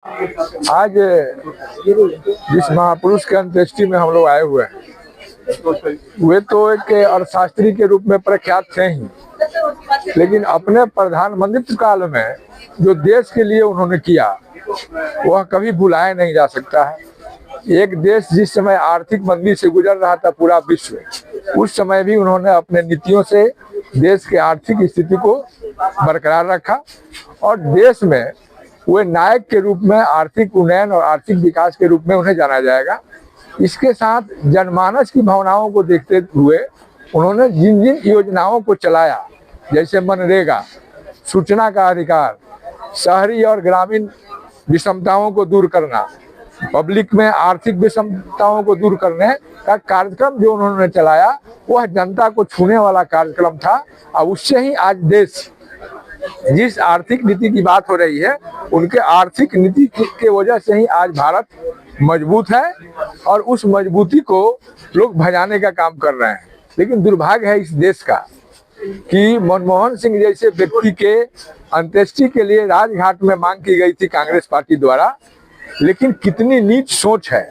आज जिस महापुरुष के अंत्येष्टि में हम लोग आए हुए हैं, वे तो एक अर्थशास्त्री के रूप में प्रख्यात थे ही, लेकिन अपने प्रधानमंत्री काल में जो देश के लिए उन्होंने किया वह कभी भुलाया नहीं जा सकता है। एक देश जिस समय आर्थिक मंदी से गुजर रहा था पूरा विश्व, उस समय भी उन्होंने अपने नीतियों से देश के आर्थिक स्थिति को बरकरार रखा और देश में वे नायक के रूप में आर्थिक उन्नयन और आर्थिक विकास के रूप में उन्हें जाना जाएगा। इसके साथ जनमानस की भावनाओं को देखते हुए उन्होंने जिन जिन योजनाओं को चलाया, जैसे मनरेगा, सूचना का अधिकार, शहरी और ग्रामीण विषमताओं को दूर करना, पब्लिक में आर्थिक विषमताओं को दूर करने का कार्यक्रम जो उन्होंने चलाया, वह जनता को छूने वाला कार्यक्रम था। और उससे ही आज देश जिस आर्थिक नीति की बात हो रही है, उनके आर्थिक नीति के वजह से ही आज भारत मजबूत है और उस मजबूती को लोग भजाने का काम कर रहे हैं। लेकिन दुर्भाग्य है इस देश का कि मनमोहन सिंह जैसे व्यक्ति के अंत्येष्टि के लिए राजघाट में मांग की गई थी कांग्रेस पार्टी द्वारा, लेकिन कितनी नीच सोच है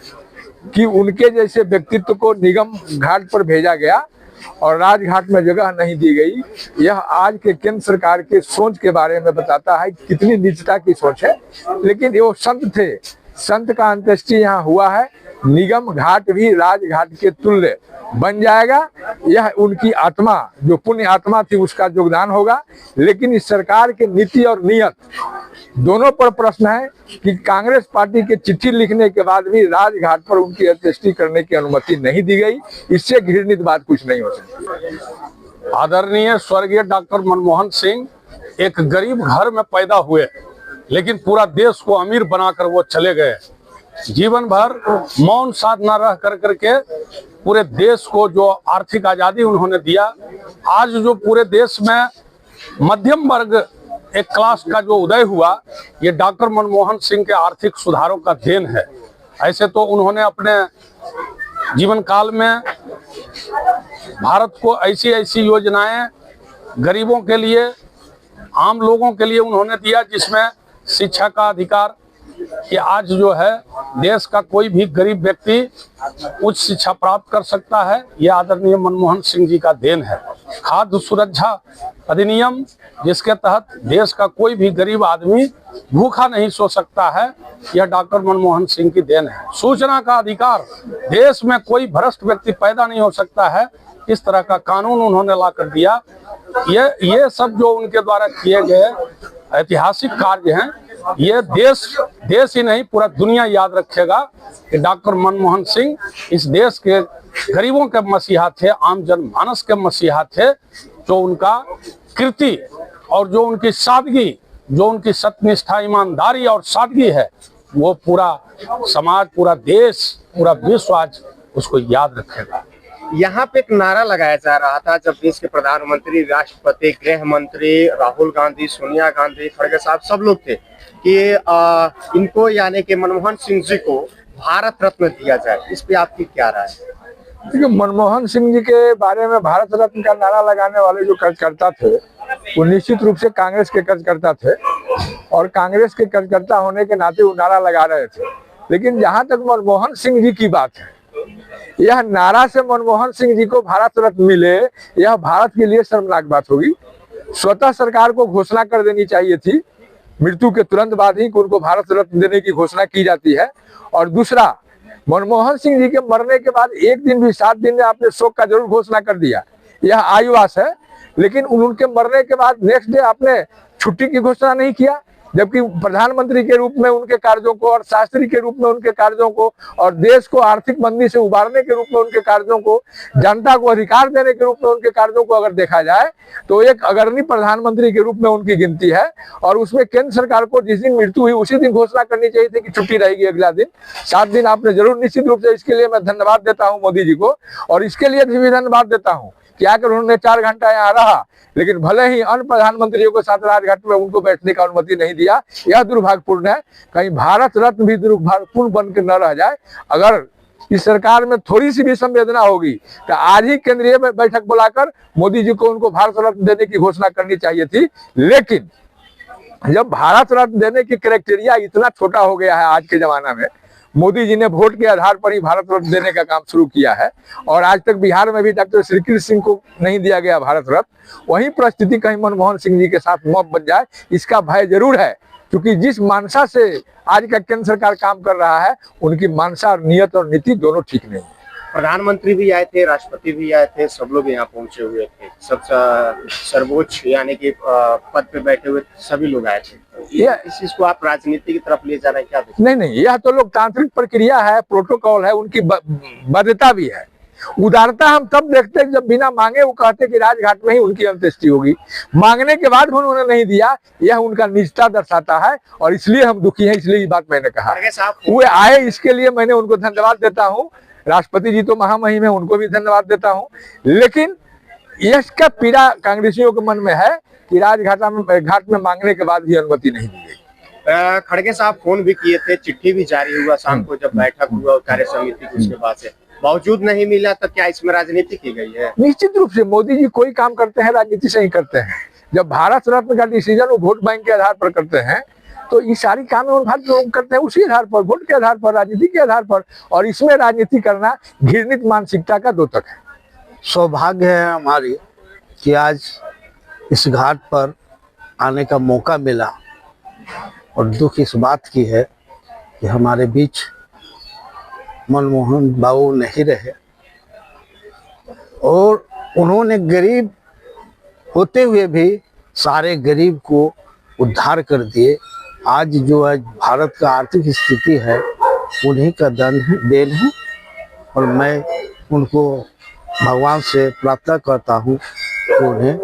कि उनके जैसे व्यक्तित्व को निगम घाट पर भेजा गया और राजघाट में जगह नहीं दी गई। यह आज के केंद्र सरकार के सोच के बारे में बताता है कितनी नीचता की सोच है। लेकिन वो संत थे, संत का अंत्येष्टि यहाँ हुआ है, निगम घाट भी राजघाट के तुल्य बन जाएगा। यह उनकी आत्मा, जो पुण्य आत्मा थी, उसका योगदान होगा। लेकिन इस सरकार के नीति और नियत दोनों पर प्रश्न है कि कांग्रेस पार्टी के चिट्ठी लिखने के बाद भी राजघाट पर उनकी अंत्येष्टि करने की अनुमति नहीं दी गई। इससे घृणित बात कुछ नहीं हो सकती। आदरणीय स्वर्गीय डॉक्टर मनमोहन सिंह एक गरीब घर में पैदा हुए, लेकिन पूरा देश को अमीर बनाकर वो चले गए। जीवन भर मौन साधना रह करके पूरे देश को जो आर्थिक आजादी उन्होंने दिया, आज जो पूरे देश में मध्यम वर्ग एक क्लास का जो उदय हुआ, ये डॉक्टर मनमोहन सिंह के आर्थिक सुधारों का देन है। ऐसे तो उन्होंने अपने जीवन काल में भारत को ऐसी ऐसी योजनाएं गरीबों के लिए, आम लोगों के लिए उन्होंने दिया, जिसमें शिक्षा का अधिकार, कि आज जो है देश का कोई भी गरीब व्यक्ति उच्च शिक्षा प्राप्त कर सकता है। यह आदरणीय मनमोहन सिंह जी का देन है। खाद्य सुरक्षा अधिनियम, जिसके तहत देश का कोई भी गरीब आदमी भूखा नहीं सो सकता है, यह डॉक्टर मनमोहन सिंह की देन है। सूचना का अधिकार, देश में कोई भ्रष्ट व्यक्ति पैदा नहीं हो सकता है, इस तरह का कानून उन्होंने ला कर दिया। ये सब जो उनके द्वारा किए गए ऐतिहासिक कार्य हैं, ये देश ही नहीं पूरा दुनिया याद रखेगा कि डॉक्टर मनमोहन सिंह इस देश के गरीबों के मसीहा थे, आम जनमानस के मसीहा थे। जो उनका कृति और जो उनकी सादगी, जो उनकी सत्यनिष्ठा, ईमानदारी और सादगी है, वो पूरा समाज, पूरा देश, पूरा विश्व आज उसको याद रखेगा। यहाँ पे एक नारा लगाया जा रहा था जब देश के प्रधानमंत्री, राष्ट्रपति, गृह मंत्री राहुल गांधी, सोनिया गांधी, खड़गे साहब सब लोग थे कि इनको यानी कि मनमोहन सिंह जी को भारत रत्न दिया जाए। इस पे आपकी क्या राय है? देखिए, मनमोहन सिंह जी के बारे में भारत रत्न का नारा लगाने वाले जो कार्यकर्ता थे, वो निश्चित रूप से कांग्रेस के कार्यकर्ता थे और कांग्रेस के कार्यकर्ता होने के नाते वो नारा लगा रहे थे। लेकिन जहां तक मनमोहन सिंह जी की बात है, यह नारा से मनमोहन सिंह जी को भारत रत्न मिले, यह भारत के लिए शर्मनाक बात होगी। स्वतः सरकार को घोषणा कर देनी चाहिए थी, मृत्यु के तुरंत बाद ही उनको भारत रत्न देने की घोषणा की जाती है। और दूसरा, मनमोहन सिंह जी के मरने के बाद एक दिन भी, 7 दिन में आपने शोक का जरूर घोषणा कर दिया, यह आयुवास है। लेकिन उनके मरने के बाद नेक्स्ट डे आपने छुट्टी की घोषणा नहीं किया, जबकि प्रधानमंत्री के रूप में उनके कार्यों को और शास्त्री के रूप में उनके कार्यों को और देश को आर्थिक मंदी से उबारने के रूप में उनके कार्यों को, जनता को अधिकार देने के रूप में उनके कार्यों को अगर देखा जाए तो एक अग्रणी प्रधानमंत्री के रूप में उनकी गिनती है। और उसमें केंद्र सरकार को जिस दिन मृत्यु हुई उसी दिन घोषणा करनी चाहिए थी कि छुट्टी रहेगी अगला दिन। 7 दिन आपने जरूर, निश्चित रूप से इसके लिए मैं धन्यवाद देता हूँ मोदी जी को, और इसके लिए भी धन्यवाद देता हूँ कि आकर उन्होंने 4 घंटा यहाँ रहा, लेकिन भले ही अन्य प्रधानमंत्रियों को साथ राजघाट में उनको बैठने का अनुमति नहीं दिया। यह दुर्भाग्यपूर्ण है। कहीं भारत रत्न भी दुर्भाग्यपूर्ण बन के न रह जाए। अगर इस सरकार में थोड़ी सी भी संवेदना होगी तो आज ही केंद्रीय बैठक बुलाकर मोदी जी को उनको भारत रत्न देने की घोषणा करनी चाहिए थी। लेकिन जब भारत रत्न देने की क्राइटेरिया इतना छोटा हो गया है आज के जमाना में, मोदी जी ने वोट के आधार पर ही भारत रत्न देने का काम शुरू किया है और आज तक बिहार में भी डॉक्टर श्री कृष्ण सिंह को नहीं दिया गया भारत रत्न। वही परिस्थिति कहीं मनमोहन सिंह जी के साथ मौत बन जाए, इसका भय जरूर है, क्योंकि जिस मानसा से आज का केंद्र सरकार काम कर रहा है, उनकी मानसा और नियत और नीति दोनों ठीक नहीं है। प्रधानमंत्री भी आए थे, राष्ट्रपति भी आए थे, सब लोग यहाँ पहुंचे हुए थे, सब सर्वोच्च यानी कि पद पे बैठे हुए सभी लोग आए थे। इस चीज को आप राजनीति की तरफ ले जा रहे हैं क्या? नहीं, यह तो लोकतांत्रिक प्रक्रिया है, प्रोटोकॉल है, उनकी बाध्यता भी है। उदारता हम तब देखते हैं जब बिना मांगे वो कहते कि राजघाट में ही उनकी अंत्येष्टि होगी, मांगने के बाद उन्होंने नहीं दिया, यह उनका निष्ठा दर्शाता है और इसलिए हम दुखी हैं। इसलिए ये बात मैंने कहा, वो आए इसके लिए मैं उनको धन्यवाद देता हूँ। राष्ट्रपति जी तो महामहिम है, उनको भी धन्यवाद देता हूँ, लेकिन इसका पीड़ा कांग्रेसियों के मन में है कि घाट में मांगने के बाद भी अनुमति नहीं दी गई। खड़गे साहब फोन भी किए थे, चिट्ठी भी जारी हुआ शाम को जब बैठक हुआ कार्य समिति की, उसके बाद से बावजूद नहीं मिला, तो क्या इसमें राजनीति की गई है? निश्चित रूप से मोदी जी कोई काम करते हैं राजनीति से ही करते हैं। जब भारत रत्न का डिसीजन वो वोट बैंक के आधार पर करते हैं, तो ये सारी काम लोग करते हैं उसी आधार पर, वोट के आधार पर, राजनीति के आधार पर, और इसमें राजनीति करना घृणित मानसिकता का द्योतक है। सौभाग्य है हमारी कि आज इस घाट पर आने का मौका मिला और दुख इस बात की है कि हमारे बीच मनमोहन बाबू नहीं रहे और उन्होंने गरीब होते हुए भी सारे गरीब को उद्धार कर दिए। आज जो है भारत का आर्थिक स्थिति है उन्हीं का देन है और मैं उनको भगवान से प्रार्थना करता हूँ कि उन्हें